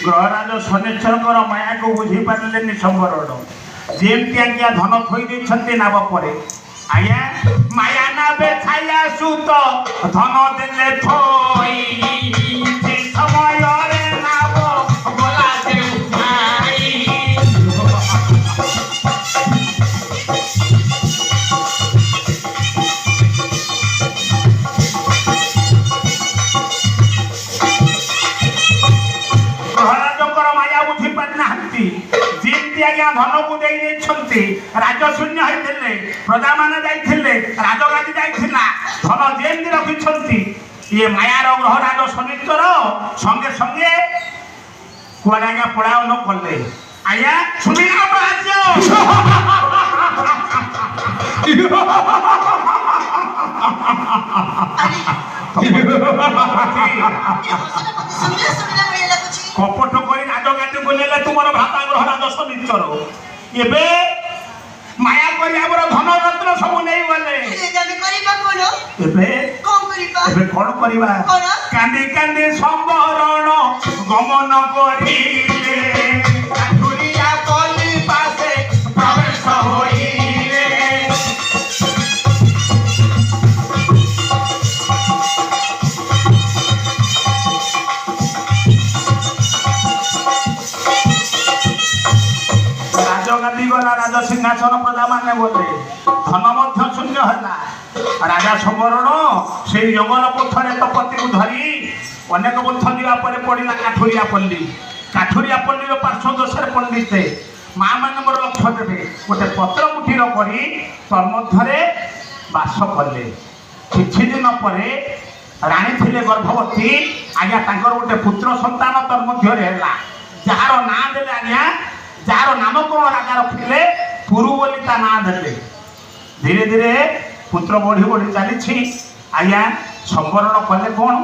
ଗ୍ରହରାଜ ଶନିଶ୍ଚରଙ୍କର ମାୟାକୁ ବୁଝିପାରିଲେନି ସମ୍ବରଣ ଯେମିତି ଆଜ୍ଞା ଧନ ଥୋଇ ଦେଇଛନ୍ତି ନାବ ପରେ ଆଜ୍ଞା ମାୟା ନାବେ ଛାୟା ସୁତ ଧନ ଦେଲେ ଥୋଇ ସେ ସମୟରେ ନାବ ଗଲା ଦେଉ ଭାଇ ଗ୍ରହରାଜଙ୍କର ମାୟା ବୁଝି ପାରିନାହାନ୍ତି ଯେମିତି ଆଜ୍ଞା ଧନକୁ ଦେଇ ଦେଇଛନ୍ତି ରାଜଶୂନ୍ୟ ହେଇଥିଲେ ପ୍ରଜାମାନେ ଯାଇଥିଲେ ରାଜଗାଦି ଯାଇଥିଲା ଧନ ଯେମିତି ରଖିଛନ୍ତି ଇଏ ମାୟାର ଗ୍ରହରାଜ ଶନିଶ୍ଚର ସଙ୍ଗେ ସଙ୍ଗେ କୁଆଡ଼େ ଆଜ୍ଞା ପଳାୟନ କଲେ ଆଜ୍ଞା ଶୁଣିଲା ରାଜ୍ୟ କପଟ କରି ରାଜଗାଦିକୁ ନେଲେ ତୁମର ଭ୍ରାତା ଗ୍ରହରାଜ ଶନିଶ୍ଚର ଏବେ ମାୟା କରି ଆମର ଧନ ରତ୍ନ ସବୁ ନେଇଗଲେ ଏବେ ଏବେ କଣ କରିବା କାନ୍ଦି କାନ୍ଦି ସମ୍ବରଣ ଗମନ କରିଲେ କାଠୁରିଆ ପଲ୍ଲୀ ପାଶେ ପ୍ରବେଶ ହୋଇଲେ ରାଜଗାଦି ଗଲା ରାଜ ସିଂହାସନ ପ୍ରଜାମାନେ ଗଲେ ଧନ ମଧ୍ୟ ଶୂନ୍ୟ ହେଲା ରାଜା ସମ୍ବରଣ ସେଇ ଜଙ୍ଗଲ ପଥରେ ତପତିକୁ ଧରି ଅନେକ ପଥ ଯିବା ପରେ ପଡ଼ିଲା କାଠୁରିଆ ପଲ୍ଲୀର ପାର୍ଶ୍ୱ ଦେଶରେ ପଣ୍ଡିତେ ମା ମାନଙ୍କର ଲକ୍ଷ୍ୟ ଦେବେ ଗୋଟେ ପତ୍ର କୁଟୀର କରି ତନ୍ମଧ୍ୟରେ ବାସ କଲେ କିଛି ଦିନ ପରେ ରାଣୀ ଥିଲେ ଗର୍ଭବତୀ ଆଜ୍ଞା ତାଙ୍କର ଗୋଟେ ପୁତ୍ର ସନ୍ତାନ ତନ୍ମଧ୍ୟରେ ହେଲା ଯାହାର ନାଁ ଦେଲେ ଆଜ୍ଞା ଯାହାର ନାମକରଣ ରାଜା ରଖିଲେ ପୁରୁ ବୋଲି ତା ନାଁ ଦେଲେ ଧୀରେ ଧୀରେ ପୁତ୍ର ବଢ଼ି ବଢ଼ି ଚାଲିଛି ଆଜ୍ଞା ସମ୍ବରଣ କଲେ କ'ଣ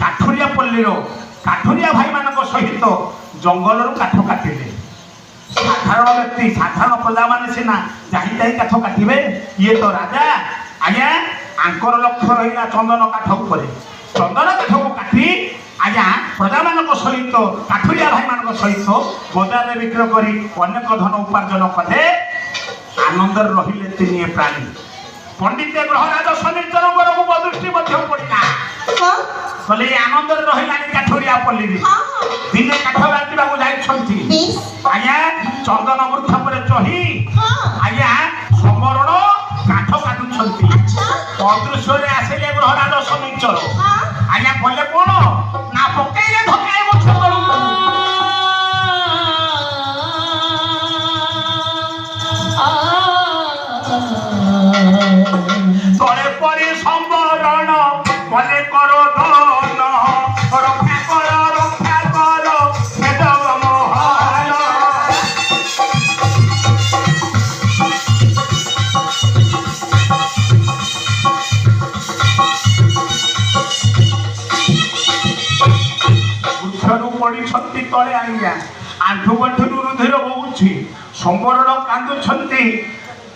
କାଠୁରିଆ ପଲ୍ଲୀର କାଠୁରିଆ ଭାଇମାନଙ୍କ ସହିତ ଜଙ୍ଗଲରୁ କାଠ କାଟିଲେ ସାଧାରଣ ବ୍ୟକ୍ତି ସାଧାରଣ ପ୍ରଜାମାନେ ସିନା ଯାଇ ଯାଇ କାଠ କାଟିବେ ଇଏ ତ ରାଜା ଆଜ୍ଞା ଆଙ୍କର ଲକ୍ଷ୍ୟ ରହିଲା ଚନ୍ଦନ କାଠ ଉପରେ ଚନ୍ଦନ କାଠକୁ କାଟି ଆଜ୍ଞା ପ୍ରଜାମାନଙ୍କ ସହିତ କାଠୁରିଆ ଭାଇମାନଙ୍କ ସହିତ ବଜାରରେ ବିକ୍ରୟ କରି ଅନେକ ଧନ ଉପାର୍ଜନ କଲେ ଆନନ୍ଦରେ ରହିଲେ ତିନିଏ ପ୍ରାଣୀ ପଣ୍ଡିତ ଗ୍ରହରାଜ ଶନିଶ୍ଚରଙ୍କର ଦୃଷ୍ଟି ମଧ୍ୟ ପଡ଼ିଲା କହିଲେ ଏଇ ଆନନ୍ଦରେ ରହିଲାନି କାଠୁରିଆ ପଲ୍ଲୀରେ ଦିନେ କାଠ କାଟିବାକୁ ଯାଇଛନ୍ତି ଆଜ୍ଞା ଚନ୍ଦନ ବୃକ୍ଷ ଉପରେ ଚଢି ଆଜ୍ଞା ସମ୍ବରଣ କାଠ କାଟୁଛନ୍ତି ଅଦୃଶ୍ୟରେ ଆସିଲେ ଗ୍ରହରାଜ ଶନିଶ୍ଚର ଆଜ୍ଞା କଲେ କ'ଣ ନା ପକେଇଲେ ଧକାଏ ଗଛ ତଳକୁ ତଳେ ପରି ସମ୍ବରଣ କଲେ କର ଧନ ରକ୍ଷା କର ହେଦବ ମହାନ ବୃକ୍ଷରୁ ପଡ଼ିଛନ୍ତି ତଳେ ଆଜ୍ଞା ଆଣ୍ଠୁ ଗଣ୍ଠୁରୁ ରୁଧିର ବହୁଛି ସମ୍ବରଣ କାନ୍ଦୁଛନ୍ତି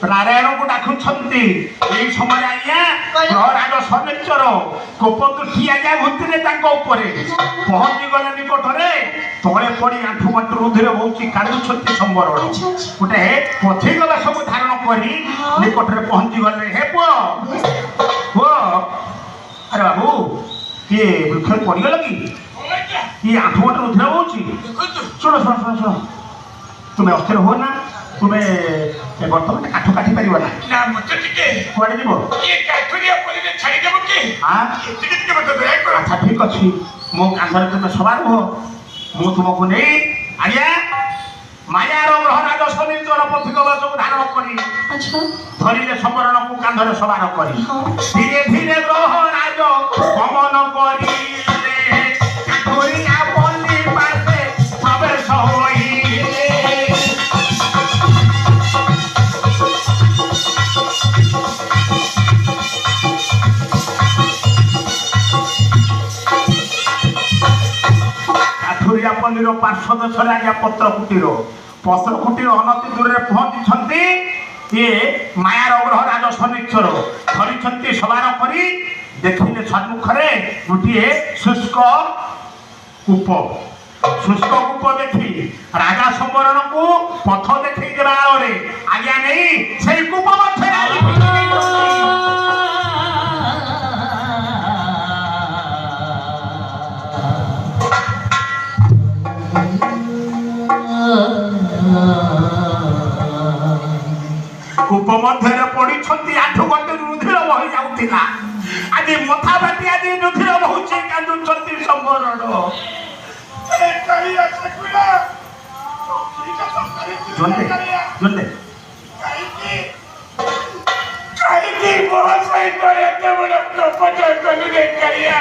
ନାରାୟଣକୁ ଡାକୁଛନ୍ତି ଏଇ ସମୟରେ ଆଜ୍ଞା ଗ୍ରହରାଜ ଶନିଶ୍ଚର କୋପ ଦୃଷ୍ଟି ଆଜ୍ଞା ଘୁଞ୍ଚିଲେ ତାଙ୍କ ଉପରେ ପହଞ୍ଚି ଗଲେ ନିକଟରେ ତଳେ ପଡ଼ି ଆଣ୍ଠୁ ଗଣ୍ଠୁ ରୁଧିର ବହୁଛି କାନ୍ଦୁଛନ୍ତି ସମ୍ବରଣ ଗୋଟେ ପଥେଇ ଗଲା ସବୁ ଧାରଣ କରି ନିକଟରେ ପହଞ୍ଚି ଗଲେ ହେ ପୁଅ ଆରେ ବାବୁ କିଏ ବୃକ୍ଷରେ ପଡ଼ିଗଲ କି ଇଏ ଆଣ୍ଠୁ ଗଣ୍ଠୁ ରୁଧିର ବହୁଛି ଶୁଣ ତୁମେ ଅସ୍ଥିର ହୁଅ ନା ତୁମେ ବର୍ତ୍ତମାନ କାଠ କାଟି ପାରିବ ନା ମତେ ଟିକେ କୁଆଡ଼େ ଯିବ ଆଚ୍ଛା ଠିକ ଅଛି ମୋ କାନ୍ଧରେ ତୁମେ ସବାର ହୁଅ ମୁଁ ତୁମକୁ ନେଇ ଆଜ୍ଞା ମାୟାର ଗ୍ରହରାଜ ଶନିଶ୍ଚର ପଥିକ ବେଶକୁ ଧାରଣ କରି ଧରିଲେ ସମ୍ବରଣକୁ କାନ୍ଧରେ ସବାର କରି ଧୀରେ ଧୀରେ ଗ୍ରହରାଜ ଗମନ କରିଲେ କାଠୁରିଆ ପଲ୍ଲୀ ପାଶେ ପ୍ରବେଶ ହୋଇଲେ କାଠୁରିଆ ପଲ୍ଲୀର ପାର୍ଶ୍ୱ ଦେଶରେ ଆଜ୍ଞା ପତ୍ର କୁଟୀର ଅନତି ଦୂରରେ ପହଞ୍ଚିଛନ୍ତି ଇଏ ମାୟାର ଗ୍ରହରାଜ ଶନିଶ୍ଚର ଧରିଛନ୍ତି ସବାର କରି ଦେଖିଲେ ସମ୍ମୁଖରେ ଗୋଟିଏ ଶୁଷ୍କ କୂପ शुष्क कूप देखी राजा संवरण को पथ देखी देवा आलोरे आज्ञा नहीं से कूप मध्य कूप मध्य पड़ी आठु गंटे रुधिर बही जाऊला आज मथा बाटी आज रुधिर बहुचे कांदुंट संवरण जोंदे जोंदे काहे बहुत सही करे ते बड़ प्रपोजल कनु दे करिया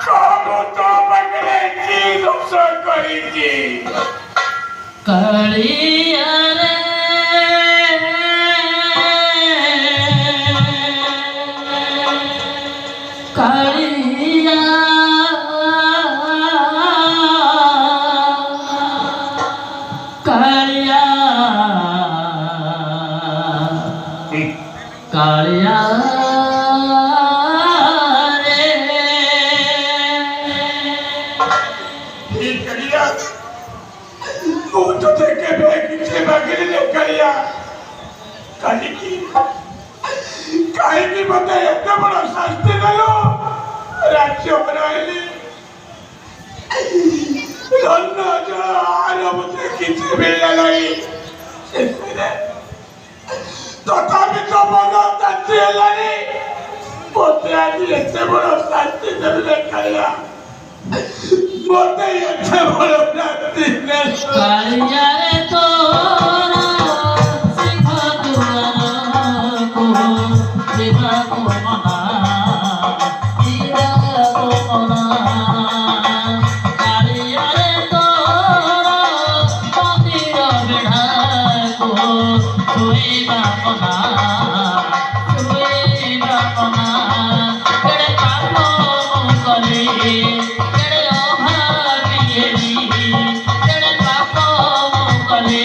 को तो बगले जी दोसो करी जी कालिया रे कालिया कालिया कालिया रे ठीक करिया वो तो देखे बैग से बगले ने करिया काहे की बताए इतना बड़ा शास्त्र गलो राज्य बनाइले धन्ना जा आरब से किसी मिलने नहीं तथापि तो बगा तत्व लानी बोते आज इतने बड़ा शास्त्र दे करिया बोते इतने बड़ा शास्त्र ने कालिया रे तोरा सिंह दुआर को देवा को मना दीदा को मना कालिया रे तोरा मंदिर बेढ़ा को छुईबा मना छुईबा मना केड़े पाप कले केड़े अभावी केड़े पाप कले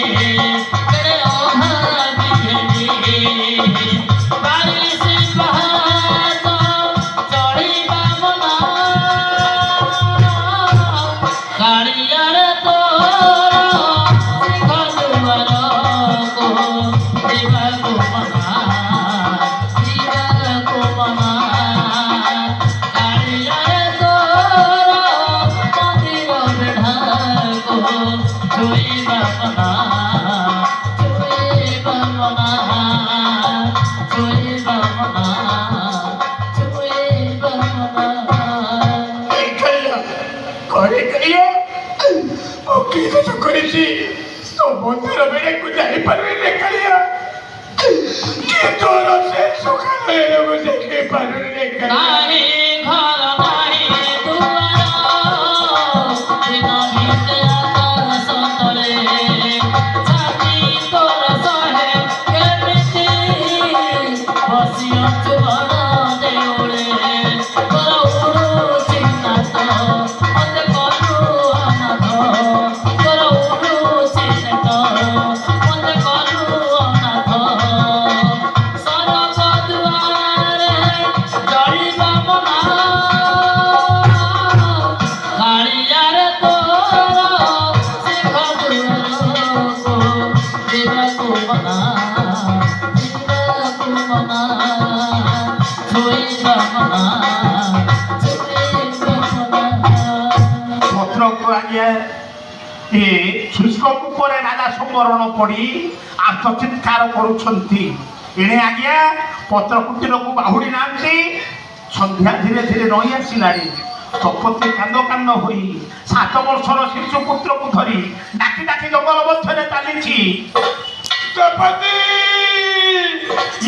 केड़े अभावी बारिश बहात चढ़ीबा मना कालिया रे तोरा सिंह दुआर को देवा को मना दीदा को मना कालिया रे तोरा मंदिर बेढ़ा को छुईबा मना छुईबा मना छुईबा मना छुईबा मना करिया ओके तो करिसी तो मंदिर बेड़े को जाई परवे ने करिया के तोरो से सुखा ले लोग देखे परवे ने करिया नाही घर नाही दुआर दिन बीते आकाश तले छाती तोर सहे केमिति बसिअछु बड़ देउळे तोर उडु चिन्नात मते कलु अनाथ तोर उडु चिन्नात मते कलु अनाथ सरक दुआरे जळिबा मना कालिया रे तोरा सिंह दुआर को देवा को मना दीदा को मना छुईबा मना छुईबा मना पत्र को आज्ञा ए शुष्क कूपरे राजा संवरण पड़ी आत्मचित्कार करुछंती एणे आज्ञा पत्र कुटीर को बाहुड़ी नांती संध्या धीरे धीरे रही आसिलानी तपति कांद कांद होई 7 वर्षर शिशु पुत्र को धरी डाकी डाकी जंगल मध्य चली तपति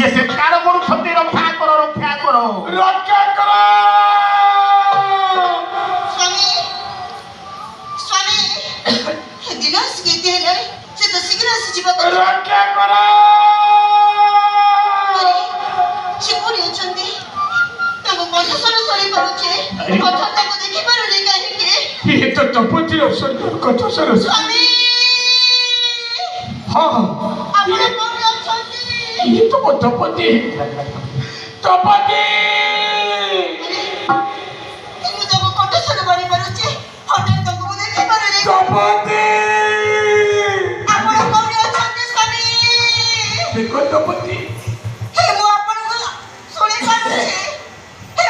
ये चित्कार करुछंती रक्षा करो रक्षा करो स्वामी स्वामी दिनास केते हेले से तो शीघ्र आसी जीवा को रक्षा करो शिपुरी अछंती ताको कथ सर सरी परुचे कथ ताको देखि पारुले काहे के ये तो तपति सुंदर कथा सरस स्वामी हाँ आपण कोन अछंती ये तो तपति तपति तुम ताको कथ सर बारी पारुचे ତପତି ଆପଣ କୋଉଠି ଅଛନ୍ତି ସ୍ୱାମୀ? ଦେଖ ତପତି ମୁଁ ଆପଣଙ୍କୁ ଶୁଣି ପାରୁଛି।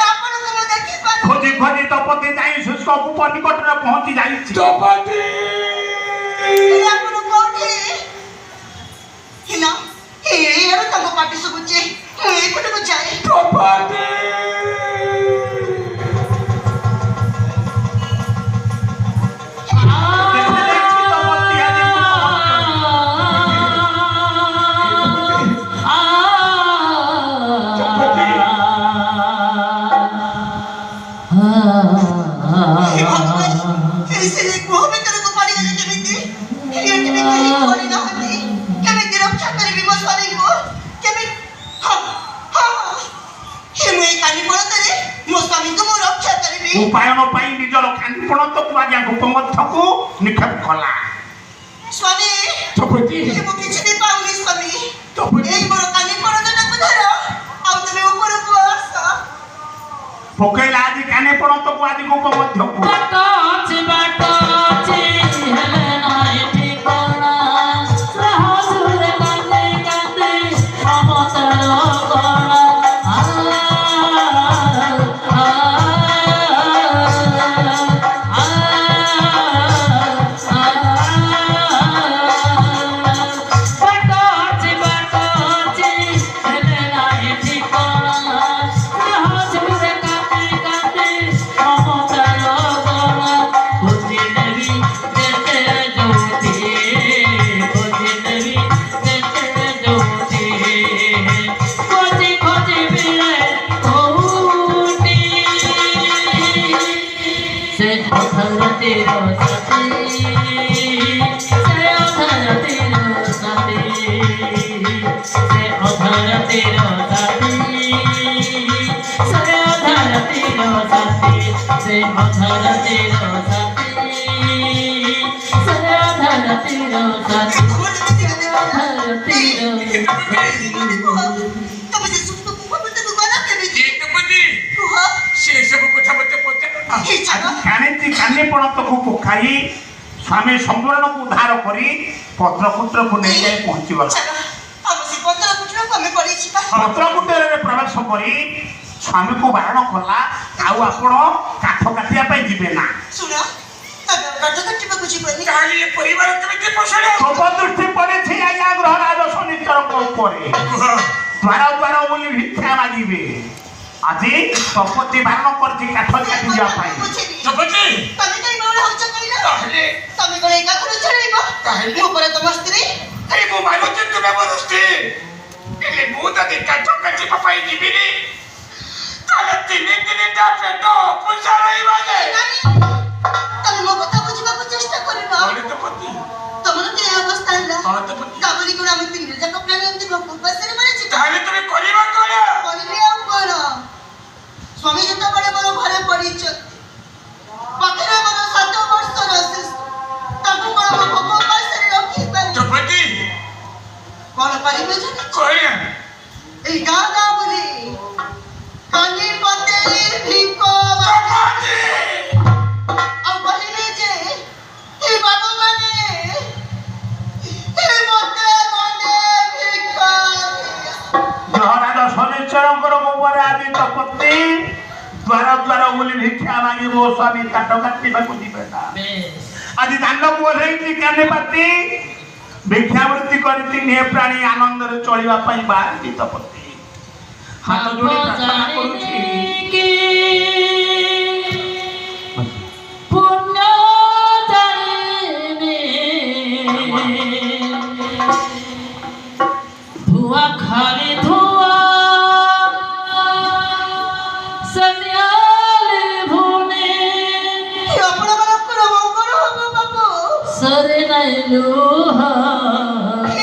ଆପଣଙ୍କୁ ମୁଁ ଦେଖିପାରୁଛି। ଖୋଜି ଖୋଜି ତପତି ଯାଇ ଶୁଷ୍କ କୂପ ନିକଟରେ ପହଞ୍ଚି ଯାଇଛି। ତପତି ଆପଣ କୋଉଠି? ହିନା ଏଇଆଡେ ତାଙ୍କ ପାଟି ଶୁଭୁଛି। ମୁଁ ଏଇପଟକୁ ଯାଏ। ତପତି ଦେଖାଯାଇଛି ତପତି ଆଜି ସେ ଗୃହ ଭିତରକୁ ପଡ଼ିଗଲେ କେମିତି? ଏଠି ବି କେହି କରିନାହାନ୍ତି। କେମିତି ରକ୍ଷା କରିବି ମୋ ସ୍ୱାମୀଙ୍କୁ? କେମିତି? ମୁଁ ଏଇ କାନି ପଣତରେ ମୋ ସ୍ୱାମୀଙ୍କୁ ମୁଁ ରକ୍ଷା କରିବି। ଉପାୟନ ପାଇଁ ନିଜର କାନିପଣତକୁ ଆଜ୍ଞା ଗୋପ ମଧ୍ୟକୁ ନିକ୍ଷେପ କଲା। ସ୍ୱାମୀ ତପତି ମୁଁ କିଛି ବି ପାଉନି ସ୍ୱାମୀ। ତପତି ଏଇ ମୋର କାନି ପଣତଟାକୁ ଧର ଆଉ ତମେ ଉପରକୁ ଆସ। ପକେଇଲା ଆଜି କାନିପଣତକୁ ଆଜି ଗୋପ ମଧ୍ୟକୁ। ବାଟ ଅଛି ହେଲେ ନାହିଁ ଠିକଣା ସାହସରେ କାନ୍ଦି କାନ୍ଦି ମମତାର କଣା ବାଟ ଅଛି ହେଲେ ନାହିଁ ଠିକଣା ସାହସରେ କାନ୍ଦି କାନ୍ଦି ମମତାର କଣା ଖୋଜି ନେବି ଯେତେ ଯୋଉଠି ଖୋଜି ନେବି ଯେତେ ଯୋଉଠି ଖୋଜି ଖୋଜି ବିଳେ କୋଉଠି ସେ ଅଧରତିର ସାଥୀ ସେ ଅଧରତିର ସାଥୀ ସେ ଅଧରତିର ସାଥୀ ସେ ଅଧରତିର ସାଥୀ ସେ ଅଧରତିର ସାଥୀ ସେ ଅଧରତିର ସାଥୀ ତମେ ସେ ସୁସ୍ଥ କୁହ ଭିତରକୁ ଗଲ କେମିତି? ତପତି କୁହ। ସେ ସବୁ କଥା ମତେ ପଚାର ଏଇ ଜାଗ ଜାଣିଛି କାନିପଣତକୁ ପକାଇ ସ୍ୱାମୀ ସମ୍ବରଣକୁ ଉଦ୍ଧାର କରି ପତ୍ରପୁତ୍ରକୁ ନେଇଯାଇ ପହଞ୍ଚିଗଲା। ଜାଗ ଆମ ସେ ପତ୍ର କୁଟୀରକୁ ଆମେ ପଳେଇଯିବା। ପତ୍ରପୁତ୍ରରେ ପ୍ରବେଶ କରି ସ୍ୱାମୀକୁ ବାରଣ କଲା ଆଉ ଆପଣ କାଠ କାଟିବା ପାଇଁ ଯିବେ ନା। ଶୁଣ ତମେ କାଠ କାଟିବାକୁ ଯିବନି। ତାହେଲେ ଏ ପରିବାର କେମିତି ପୋଷଣ ଶୁଭ ଦୃଷ୍ଟି ପଡ଼ିଛି ଆଜ୍ଞା ଗ୍ରହରାଜ ଶନିଶ୍ଚରଙ୍କ ଉପରେ। ଦ୍ୱାର ଦ୍ୱାର ବୋଲି ଭିକ୍ଷା ମାଗିବେ। ଆଜି ତପତି ବାରଣ କରିଛି କାଠ କାଟି ଯିବା ପାଇଁ। ବୁଝିବି। ତପତି ତମେ କାଇଁ ବାଉଳା ହଉଛ କହିଲ? ତାହେଲେ ତମେ କଣ ଏକା ଘର ଚଳେଇବ? ତାହେଲେ? ମୋ ପରେ ତମ ସ୍ତ୍ରୀ? ଆରେ ମୁଁ ମାନୁଛି ତୁମେ ମୋର ସ୍ତ୍ରୀ ହେଲେ ମୁଁ ଯଦି କାଠ କାଟିବା ପାଇଁ ଯିବିନି ତାହେଲେ ତିନି ତିନିଟା ପେଟ ପୂଜା ରହିବ ଯେ ନାନୀ, ତମେ ମୋ କଥା ବୁଝିବାକୁ ଚେଷ୍ଟା କରୁନ। ତପତି ତମର କି ଏ ଅବସ୍ଥା ହେଲା? ହଁ ତପତି ତା ବୋଲି କଣ ଆମେ ତିନି ଯାକ ପ୍ରାଣୀ ଏମିତି ଭୋକ ଉପାସରେ ମରିଯିବା? ତାହେଲେ ତୁମେ କରିବା କଣ କରିବି ଆଉ କଣ? ସ୍ୱାମୀ ଯେତେବେଳେ ମୋର ଘରେ ପଡ଼ିଛନ୍ତି ପାଖରେ ମୋର 7 ବର୍ଷର ଶିଶୁ ତାକୁ କଣ ମୋ ଭୋକ ଉପାସରେ ରଖିପାରିବି? ତପତି କଣ କରିବେ ଜାଣିଛ? କଣ এই গাঁদা বলি কানি পতে ভিক তপতি ଆଉ କହିଲେ ଯେ ଏ ବାବୁ ମାନେ ଏ ମତେ ଗଣ୍ଡେ ଭିକ ଗ୍ରହରାଜ ଶନିଶ୍ଚରଙ୍କର ଉପରେ ଆଜି ତପତି ଦ୍ୱାର ଦ୍ୱାର ବୋଲି ଭିକ୍ଷା ମାଗିବ। ସ୍ୱାମୀ କାଠ କାଟିବାକୁ ଯିବେ ନା। ଆଜି ଦାଣ୍ଡକୁ ଓହ୍ଲେଇଛି କାନିପାତି ଭିକ୍ଷାବୃତ୍ତି କରି ତିନି ପ୍ରାଣୀ ଆନନ୍ଦରେ ଚଳିବା ପାଇଁ ବାହାରିଛି ତପତି। ହାତ ଯୋଡ଼ି ପ୍ରାର୍ଥନା କରୁଛି। ପୁଣ୍ୟ ଜାଣିନି ଧୂଆ ଖାଲି ଧୂଆ ସନ୍ୟାଲି ଭୁନି ଆପଣମାନଙ୍କର ମଙ୍ଗଳ ହବ ବାବୁ। ସରେ ନାଇଁ ଲୁହ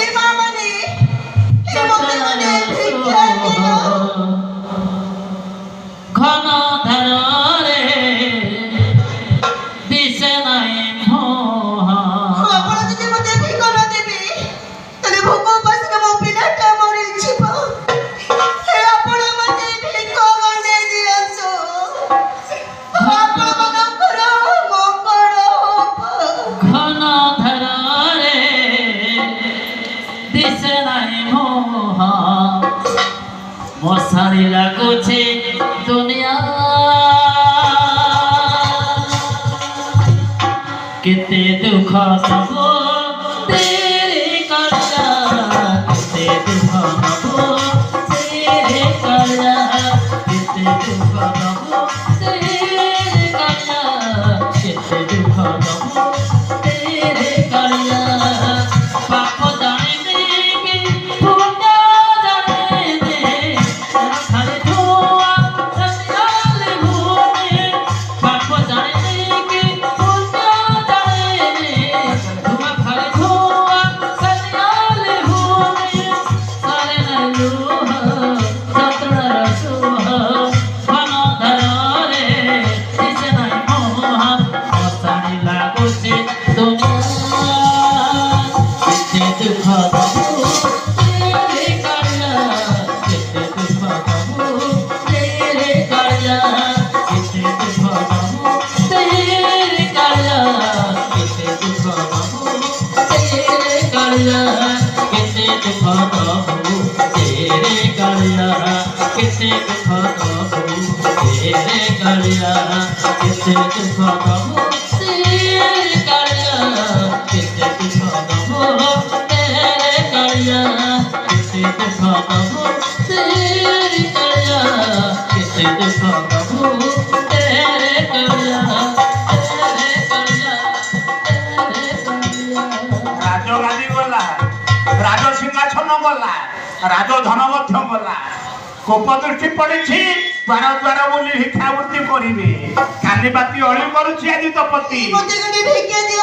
ଏ ମା ମାନେ ଏ ମତେ ଗଣ୍ଡେ ଭିକ୍ଷା ଦିଅ। ଘନ ଧାରରେ ଦିଶେ ନାଇଁ ମୋହ ଆପଣ ଯଦି ମତେ ଭିକ ନ ଦେବେ ତାହେଲେ ଭୋକ ଉପାସରେ ମୋ ପିଲାଟା ମରିଯିବ। ହେ ଆପଣ ମତେ ଭିକ ଗଣ୍ଡେ ଦିଅନ୍ତୁ। ଆପଣମାନଙ୍କର ମଙ୍ଗଳ ହବ। ଘନ सारी लाଗୁছে दुनिया कितने दुख दबो तेरे कर्जा कितने दुख दबो तेरे कर्जा कितने दुख दबो तेरे कर्जा कितने दुख दबो तेरे कर्जा पाप जाने के पुण्य जाने दे खाली धुआ सत्याल भूमि पाप जाने के पुण्य जाने दे धुआ खाली धुआ सत्याल भूमि सारे नलुहा सतरा रसुहा मन धरे इसे नहीं मोहा मसानी लागुचे दुनिया कितने दुख दबो तेरे कर्जा कितने दुख दबो तेरे कर्जा कितने दुख दबो तेरे कर्जा कितने दुख दबो तेरे कर्जा कितने दुख दबो तेरे कर्जा कितने दुख दबो तेरे कर्जा कितने दुख दबो तेरे कर्जा कितने दुख दबो तेरे कर्जा कितने दुख दबो तेरे कर्जा कितने दुख दबो तेरे कर्जा तेरे कर्जा तेरे कर्जा রাজগাদি গলা রাজ সিংহাসন গলা রাজ ধন মধ্য গলা কোপ দৃষ্টি পড়িছি দ্বার দ্বার বলি ভিক্ষাবৃত্তি করিবে কান্দি বাতি অଳି କରୁଛି ଆଜି ତପତି ମୋତେ ଗୋଟେ ଭିକ୍ଷା ଦିଅ